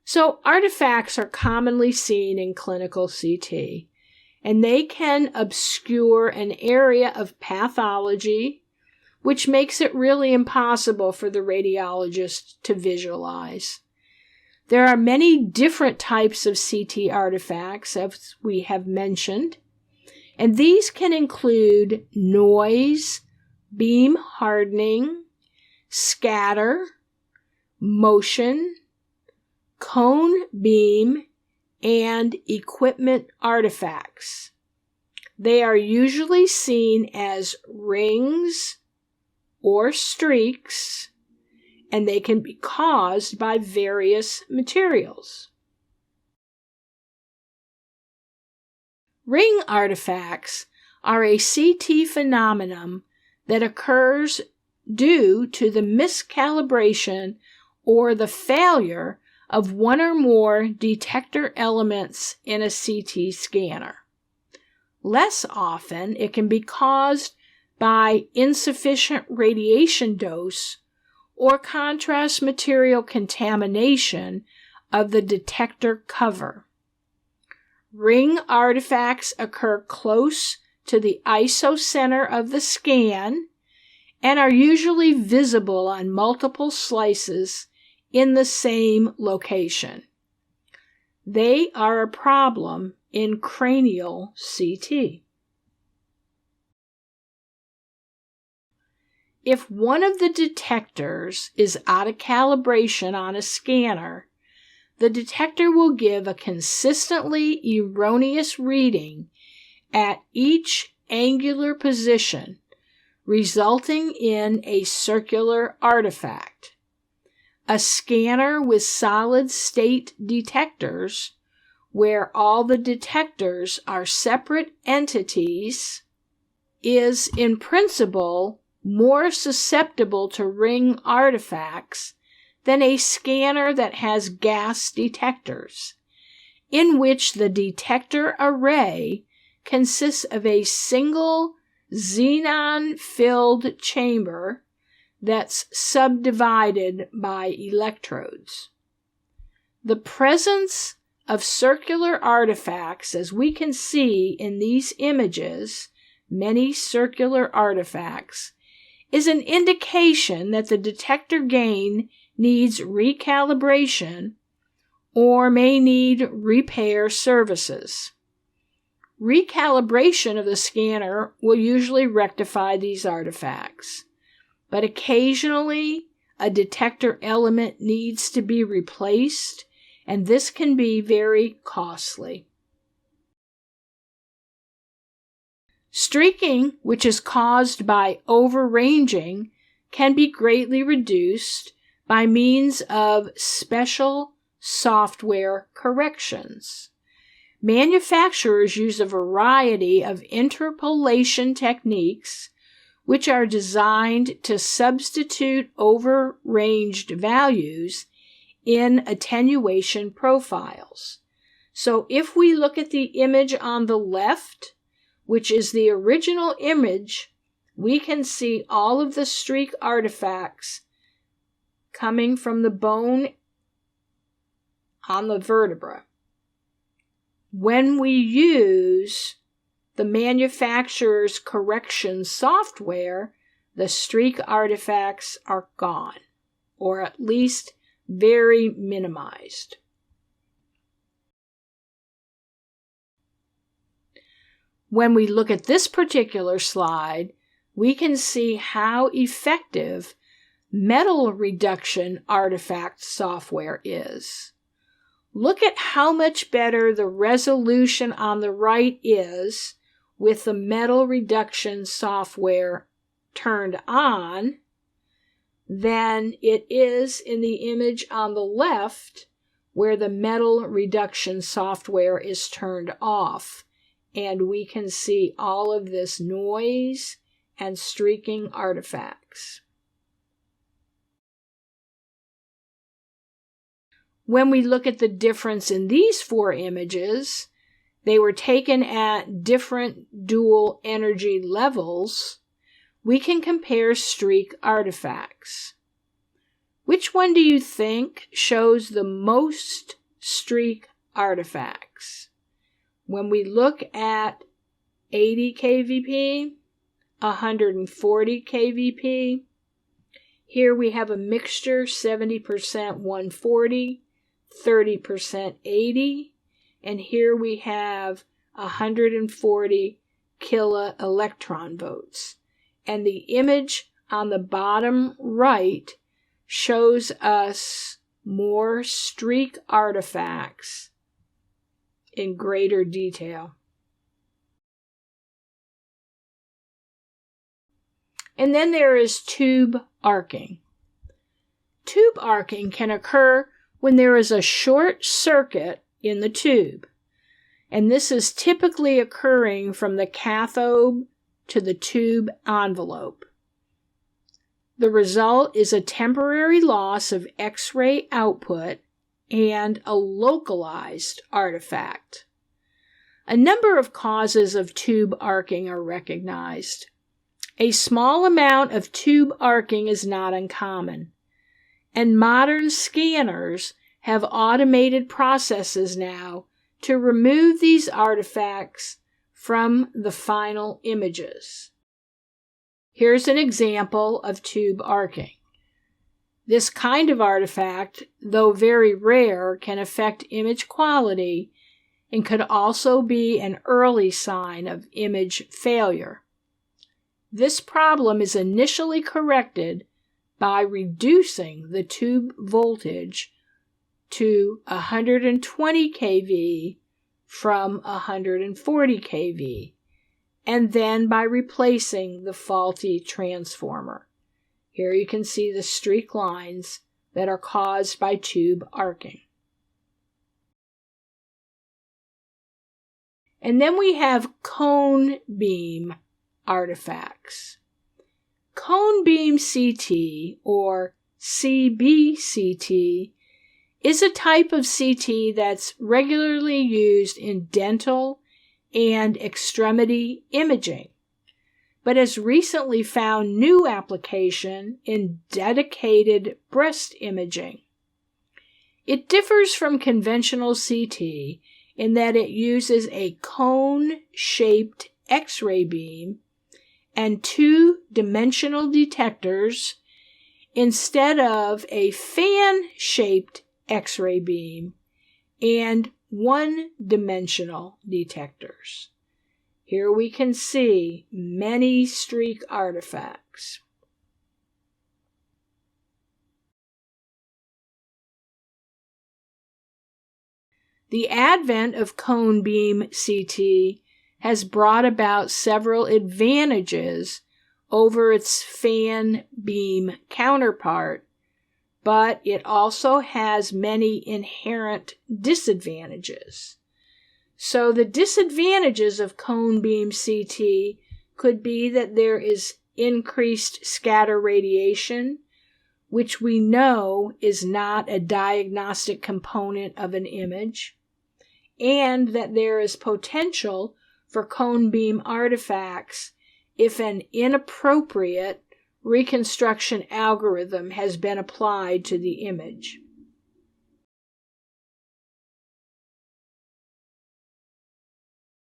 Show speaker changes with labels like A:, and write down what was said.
A: So artifacts are commonly seen in clinical CT, and they can obscure an area of pathology, which makes it really impossible for the radiologist to visualize. There are many different types of CT artifacts, as we have mentioned, and these can include noise, beam hardening, scatter, motion, cone beam, and equipment artifacts. They are usually seen as rings or streaks, and they can be caused by various materials. Ring artifacts are a CT phenomenon that occurs due to the miscalibration or the failure of one or more detector elements in a CT scanner. Less often, it can be caused by insufficient radiation dose or contrast material contamination of the detector cover. Ring artifacts occur close to the isocenter of the scan and are usually visible on multiple slices in the same location. They are a problem in cranial CT. If one of the detectors is out of calibration on a scanner, the detector will give a consistently erroneous reading at each angular position, resulting in a circular artifact. A scanner with solid-state detectors, where all the detectors are separate entities, is in principle more susceptible to ring artifacts than a scanner that has gas detectors, in which the detector array consists of a single xenon-filled chamber that's subdivided by electrodes. The presence of circular artifacts, as we can see in these images, many circular artifacts, is an indication that the detector gain needs recalibration or may need repair services. Recalibration of the scanner will usually rectify these artifacts, but occasionally a detector element needs to be replaced, and this can be very costly. Streaking, which is caused by overranging, can be greatly reduced by means of special software corrections. Manufacturers use a variety of interpolation techniques which are designed to substitute overranged values in attenuation profiles. So if we look at the image on the left, which is the original image, we can see all of the streak artifacts coming from the bone on the vertebra. When we use the manufacturer's correction software, the streak artifacts are gone, or at least very minimized. When we look at this particular slide, we can see how effective metal reduction artifact software is. Look at how much better the resolution on the right is with the metal reduction software turned on than it is in the image on the left where the metal reduction software is turned off. And we can see all of this noise and streaking artifacts. When we look at the difference in these four images, they were taken at different dual energy levels. We can compare streak artifacts. Which one do you think shows the most streak artifacts. When we look at 80 kVp, 140 kVp, here we have a mixture, 70% 140, 30% 80, and here we have 140 kiloelectron volts. And the image on the bottom right shows us more streak artifacts in greater detail. And then there is tube arcing. Tube arcing can occur when there is a short circuit in the tube, and this is typically occurring from the cathode to the tube envelope. The result is a temporary loss of X-ray output and a localized artifact. A number of causes of tube arcing are recognized. A small amount of tube arcing is not uncommon, and modern scanners have automated processes now to remove these artifacts from the final images. Here's an example of tube arcing. This kind of artifact, though very rare, can affect image quality and could also be an early sign of image failure. This problem is initially corrected by reducing the tube voltage to 120 kV from 140 kV, and then by replacing the faulty transformer. Here you can see the streak lines that are caused by tube arcing. And then we have cone beam artifacts. Cone beam CT, or CBCT, is a type of CT that's regularly used in dental and extremity imaging, but has recently found new application in dedicated breast imaging. It differs from conventional CT in that it uses a cone-shaped X-ray beam and two-dimensional detectors instead of a fan-shaped X-ray beam and one-dimensional detectors. Here we can see many streak artifacts. The advent of cone beam CT has brought about several advantages over its fan beam counterpart, but it also has many inherent disadvantages. So the disadvantages of cone beam CT could be that there is increased scatter radiation, which we know is not a diagnostic component of an image, and that there is potential for cone beam artifacts if an inappropriate reconstruction algorithm has been applied to the image.